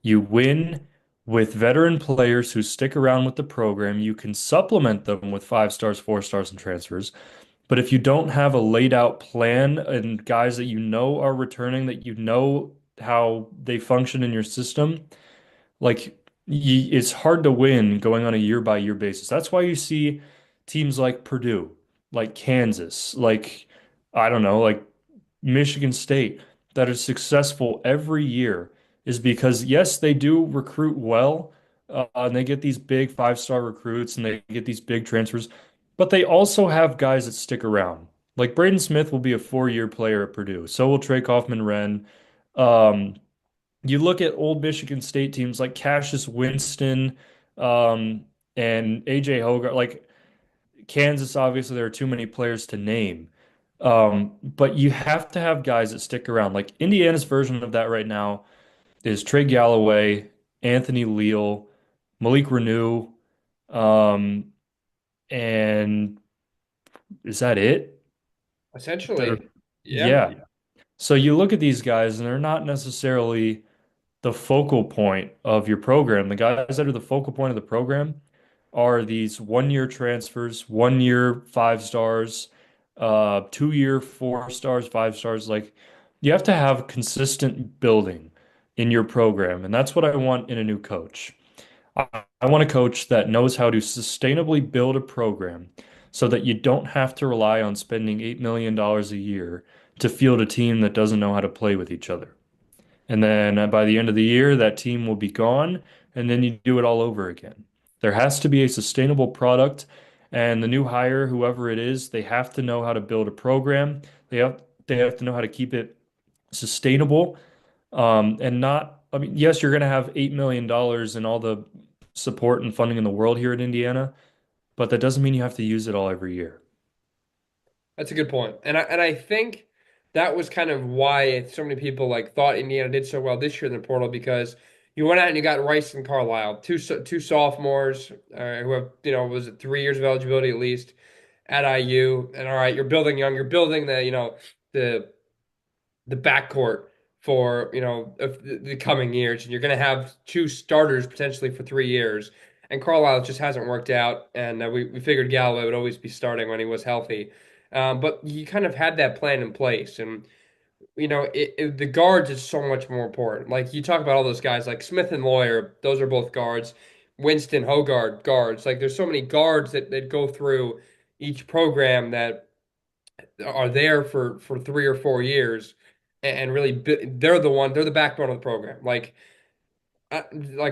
You win with veteran players who stick around with the program. You can supplement them with 5 stars, 4 stars, and transfers. But if you don't have a laid out plan and guys that you know are returning, that you know how they function in your system, like it's hard to win going on a year by year basis. That's why you see teams like Purdue, like Kansas, like I don't know, like Michigan State. that are successful every year is because, yes, they do recruit well, and they get these big five-star recruits and they get these big transfers, but they also have guys that stick around. Like Braden Smith will be a 4-year player at Purdue. So will Trey Kaufman-Renn. Um, you look at old Michigan State teams like Cassius Winston, um, and AJ Hogarth, like Kansas, obviously, there are too many players to name. But you have to have guys that stick around. Like Indiana's version of that right now is Trey Galloway, Anthony Leal, Malik Reneau, um, and is that it? They're, Essentially. Yeah. yeah. So you look at these guys, and they're not necessarily the focal point of your program. The guys that are the focal point of the program are these 1-year transfers, 1-year 5 stars, 2-year 4 stars, 5 stars. Like you have to have consistent building in your program, and that's what I want in a new coach. I want a coach that knows how to sustainably build a program so that you don't have to rely on spending $8 million a year to field a team that doesn't know how to play with each other. And then by the end of the year, that team will be gone, and then you do it all over again. There has to be a sustainable product, and the new hire, whoever it is, they have to know how to build a program. They have to know how to keep it sustainable, and not. I mean, yes, you're going to have $8 million in all the support and funding in the world here in Indiana, but that doesn't mean you have to use it all every year. That's a good point. And I think that was kind of why so many people like thought Indiana did so well this year in the portal because you went out and you got Rice and Carlisle, two sophomores who have, was it 3 years of eligibility at least at IU. And all right, you're building young, you're building the the backcourt for of the coming years, and you're going to have two starters potentially for 3 years. And Carlisle just hasn't worked out, and we figured Galloway would always be starting when he was healthy. But you kind of had that plan in place, and the guards is so much more important. Like you talk about all those guys like Smith and Lawyer, those are both guards. Winston, Hogard, guards. Like there's so many guards that go through each program that are there for 3 or 4 years and really they're the backbone of the program. Like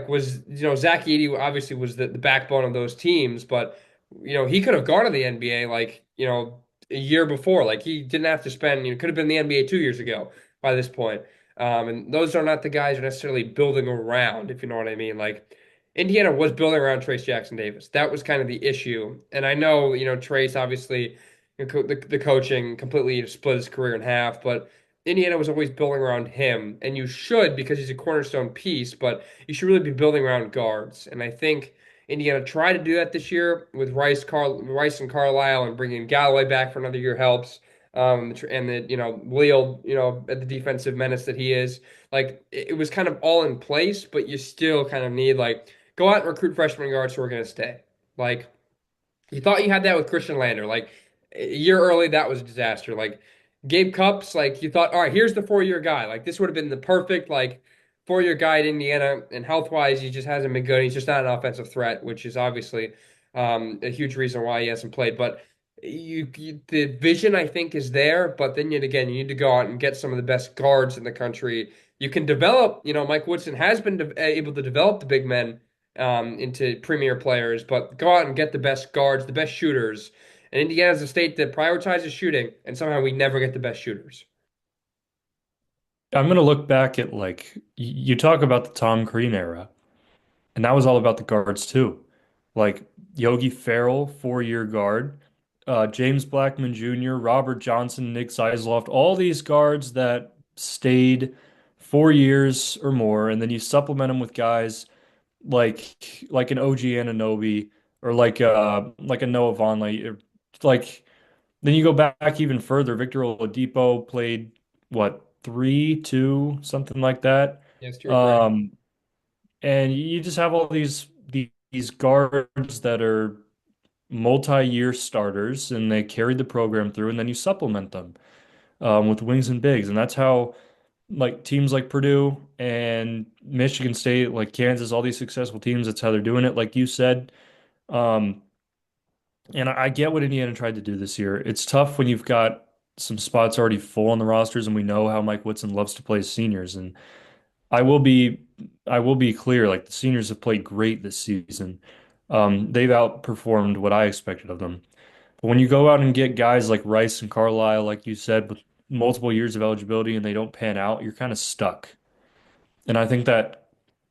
was Zach Edey obviously was the backbone of those teams, but he could have gone to the NBA like a year before. Like he didn't have to spend could have been in the NBA 2 years ago by this point. And those are not the guys you're necessarily building around, if you know what I mean. Like Indiana was building around Trace Jackson Davis. That was kind of the issue. And I know Trace obviously the coaching completely split his career in half, but Indiana was always building around him, and you should because he's a cornerstone piece, but you should really be building around guards. And I think Indiana tried to do that this year with Rice and Carlisle, and bringing Galloway back for another year helps. And the Leal, at the defensive menace that he is, like it was kind of all in place, but you still kind of need like go out and recruit freshman guards who are going to stay. Like you thought you had that with Christian Lander. Like a year early, that was a disaster. Like Gabe Cupps, like you thought, all right, here's the 4 year guy. Like this would have been the perfect 4 year guy at Indiana. And health wise, he just hasn't been good. He's just not an offensive threat, which is obviously a huge reason why he hasn't played. But the vision I think is there. But then yet again, you need to go out and get some of the best guards in the country. You can develop. Mike Woodson has been able to develop the big men into premier players, but go out and get the best guards, the best shooters. And Indiana's a state that prioritizes shooting, and somehow we never get the best shooters. I'm going to look back at like you talk about the Tom Crean era. And that was all about the guards too. Like Yogi Ferrell, 4-year guard, James Blackman Jr., Robert Johnson, Nick Zeisloft, all these guards that stayed 4 years or more, and then you supplement them with guys like an OG Anunoby or like a Noah Vonleh. Like then you go back even further. Victor Oladipo played what 3, 2, something like that. Yes, 2 or 3. Um, and you just have all these guards that are multi-year starters, and they carried the program through, and then you supplement them with wings and bigs, and that's how like teams like Purdue and Michigan State, like Kansas, all these successful teams, that's how they're doing it, like you said. Um, and I get what Indiana tried to do this year. It's tough when you've got some spots already full on the rosters, and we know how Mike Woodson loves to play seniors. And I will be I will be clear, like the seniors have played great this season. They've outperformed what I expected of them. But when you go out and get guys like Rice and Carlisle, like you said, with multiple years of eligibility and they don't pan out, you're kind of stuck. And I think that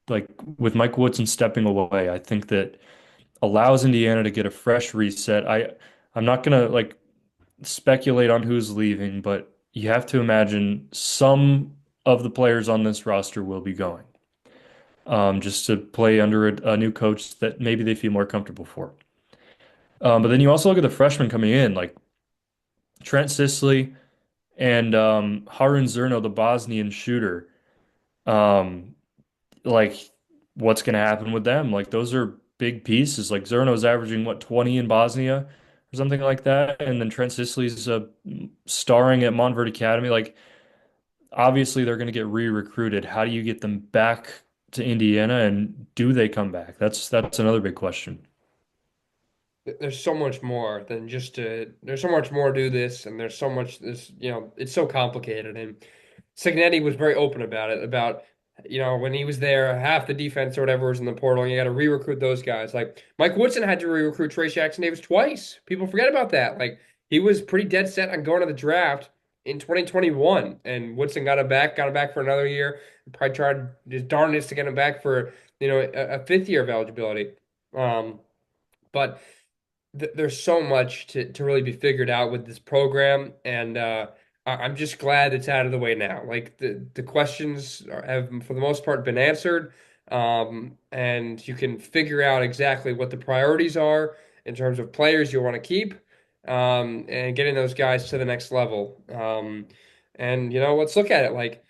like with Mike Woodson stepping away, I think that allows Indiana to get a fresh reset. I'm not gonna like speculate on who's leaving, but you have to imagine some of the players on this roster will be going, just to play under a new coach that maybe they feel more comfortable for. But then you also look at the freshmen coming in, like Trent Sisley and Harun Zerno, the Bosnian shooter. Um, like, what's going to happen with them? Like, those are big pieces. Like, Zerno's averaging, what, 20 in Bosnia or something like that. And then Trent Sisley's starring at Montverde Academy. Like, obviously, they're going to get re-recruited. How do you get them back to Indiana and do they come back? That's another big question. There's so much more than just there's so much more to this, and there's so much this, it's so complicated. And Signetti was very open about it, about, when he was there, half the defense or whatever was in the portal, and you got to re-recruit those guys. Like Mike Woodson had to re-recruit Trace Jackson Davis twice. People forget about that. Like he was pretty dead set on going to the draft in 2021, and Woodson got him back for another year. Probably tried his darndest to get him back for, a fifth year of eligibility. But there's so much to really be figured out with this program, and I'm just glad it's out of the way now. Like the questions have, for the most part, been answered, and you can figure out exactly what the priorities are in terms of players you want to keep, and getting those guys to the next level. And let's look at it. Like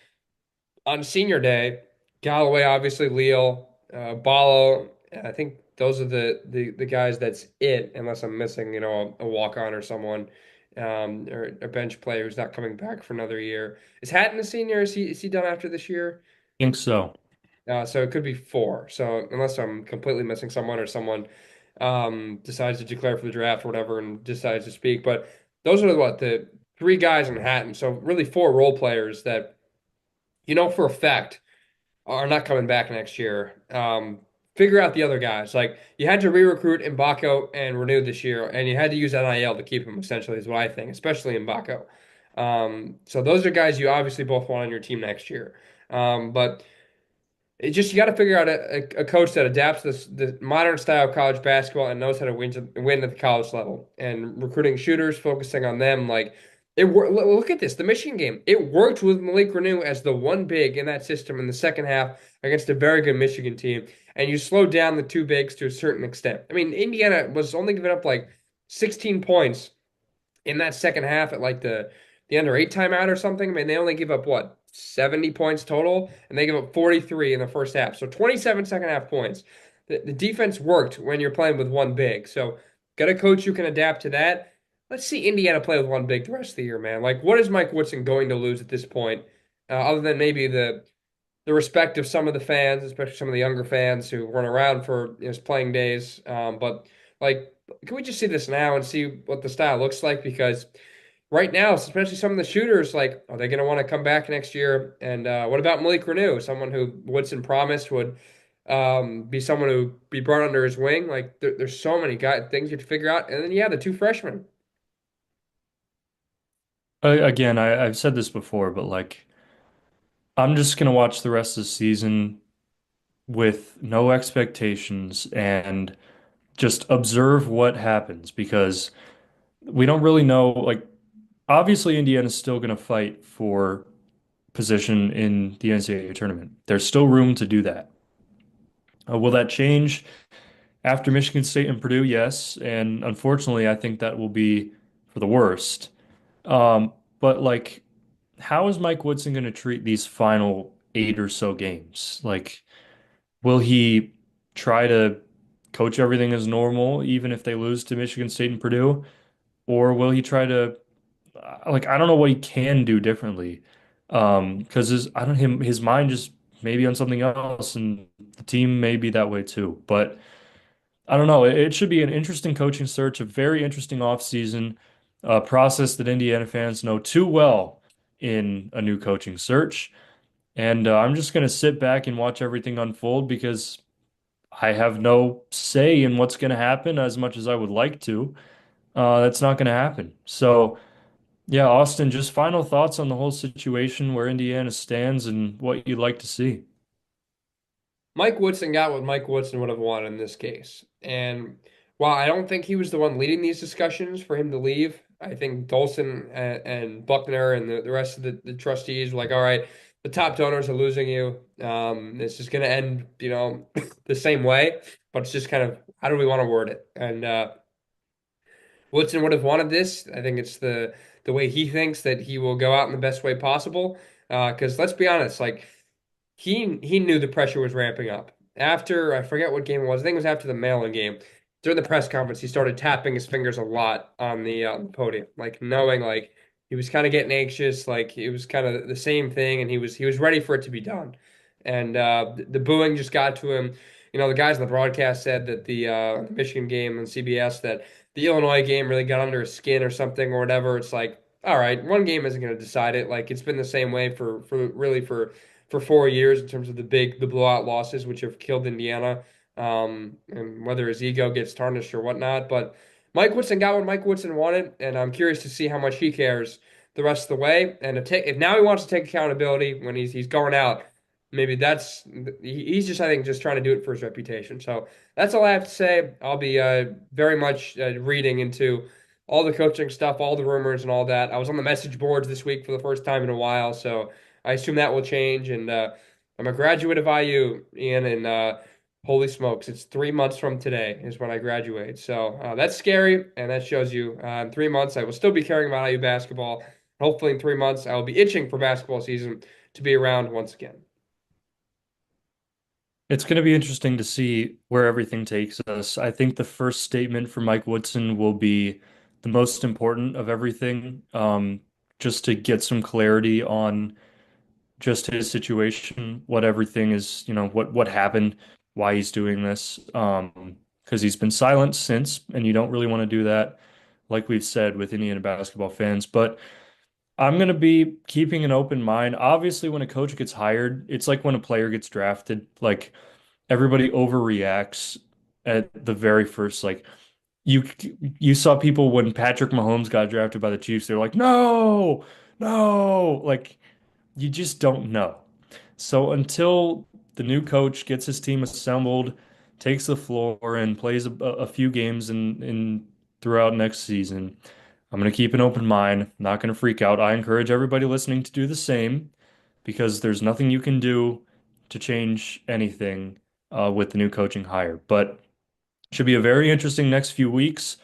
on senior day, Galloway, obviously, Leal, Ballo. I think those are the guys. That's it, unless I'm missing, a walk on or someone, or a bench player who's not coming back for another year. Is Hatton a senior? Is he done after this year? I think so. So it could be four. So unless I'm completely missing someone, or someone decides to declare for the draft or whatever and decides to speak, but those are what the three guys in Hatton. So really four role players that for a fact are not coming back next year. Figure out the other guys. Like you had to re-recruit Mbako and Renew this year, and you had to use NIL to keep him. Essentially, is what I think, especially Mbako. So those are guys you obviously both want on your team next year. But it just, you got to figure out a coach that adapts this the modern style of college basketball and knows how to win at the college level, and recruiting shooters, focusing on them. Like look at this, the Michigan game. It worked with Malik Renew as the one big in that system in the second half against a very good Michigan team, and you slowed down the two bigs to a certain extent. I mean, Indiana was only giving up like 16 points in that second half at like the under eight timeout or something. I mean, they only give up what, 70 points total, and they give up 43 in the first half. So 27 second half points. The defense worked when you're playing with one big. So got a coach who can adapt to that. Let's see Indiana play with one big the rest of the year, man. Like, what is Mike Woodson going to lose at this point, other than maybe the respect of some of the fans, especially some of the younger fans who weren't around for his playing days. But like, can we just see this now and see what the style looks like? Because right now, especially some of the shooters, like, are they going to want to come back next year? And what about Malik Renew, someone who Woodson promised would be someone who be brought under his wing? Like, there's so many things you have to figure out. And then, yeah, the two freshmen. Again, I've said this before, but like, I'm just gonna watch the rest of the season with no expectations and just observe what happens because we don't really know. Like, obviously, Indiana's still gonna fight for position in the NCAA tournament. There's still room to do that. Will that change after Michigan State and Purdue? Yes, and unfortunately, I think that will be for the worst. But like, how is Mike Woodson going to treat these final eight or so games? Like, will he try to coach everything as normal, even if they lose to Michigan State and Purdue? Or will he try to, like, I don't know what he can do differently. Because I don't his mind just maybe on something else, and the team may be that way too. But I don't know. It should be an interesting coaching search, a very interesting offseason. a process that Indiana fans know too well in a new coaching search. And I'm just going to sit back and watch everything unfold because I have no say in what's going to happen as much as I would like to. That's not going to happen. So, yeah, Austin, just final thoughts on the whole situation, where Indiana stands and what you'd like to see. Mike Woodson got what Mike Woodson would have wanted in this case. And while I don't think he was the one leading these discussions for him to leave, I think Dolson and Buckner and the rest of the trustees were like, all right, the top donors are losing you. This is going to end, the same way, but it's just kind of how do we want to word it? And Woodson would have wanted this. I think it's the way he thinks that he will go out in the best way possible. Because let's be honest, like he knew the pressure was ramping up. After I forget what game it was. I think it was after the Maryland game. During the press conference, he started tapping his fingers a lot on the podium, like knowing like he was kind of getting anxious, like it was kind of the same thing, and he was ready for it to be done. And the booing just got to him. The guys on the broadcast said that the Michigan game on CBS that the Illinois game really got under his skin or something or whatever. It's like, all right, one game isn't going to decide it. Like it's been the same way for 4 years in terms of the blowout losses, which have killed Indiana, and whether his ego gets tarnished or whatnot. But Mike Woodson got what Mike Woodson wanted, and I'm curious to see how much he cares the rest of the way. And if now he wants to take accountability when he's going out, maybe he's just I think just trying to do it for his reputation. So that's all I have to say. I'll be very much reading into all the coaching stuff, all the rumors, and all that. I was on the message boards this week for the first time in a while, so I assume that will change. And I'm a graduate of IU, Ian, and holy smokes, it's 3 months from today is when I graduate. So that's scary, and that shows you in 3 months I will still be caring about IU basketball. Hopefully, in 3 months, I will be itching for basketball season to be around once again. It's going to be interesting to see where everything takes us. I think the first statement for Mike Woodson will be the most important of everything, just to get some clarity on just his situation, what everything is, what happened, why he's doing this. Because he's been silent since, and you don't really want to do that, like we've said with Indiana basketball fans. But I'm going to be keeping an open mind. Obviously, when a coach gets hired, it's like when a player gets drafted. Like everybody overreacts at the very first. Like you, you saw people when Patrick Mahomes got drafted by the Chiefs. They're like, no, no. Like you just don't know. So until the new coach gets his team assembled, takes the floor, and plays a few games in throughout next season, I'm going to keep an open mind, not going to freak out. I encourage everybody listening to do the same because there's nothing you can do to change anything with the new coaching hire. But it should be a very interesting next few weeks.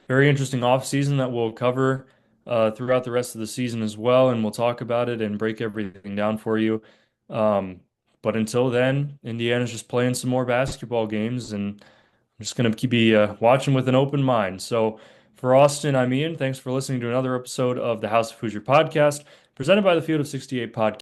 Very interesting off season that we'll cover throughout the rest of the season as well, and we'll talk about it and break everything down for you. Um, but until then, Indiana's just playing some more basketball games, and I'm just going to be watching with an open mind. So for Austin, I'm Ian. Thanks for listening to another episode of the House of Hoosier podcast, presented by the Field of 68 podcast.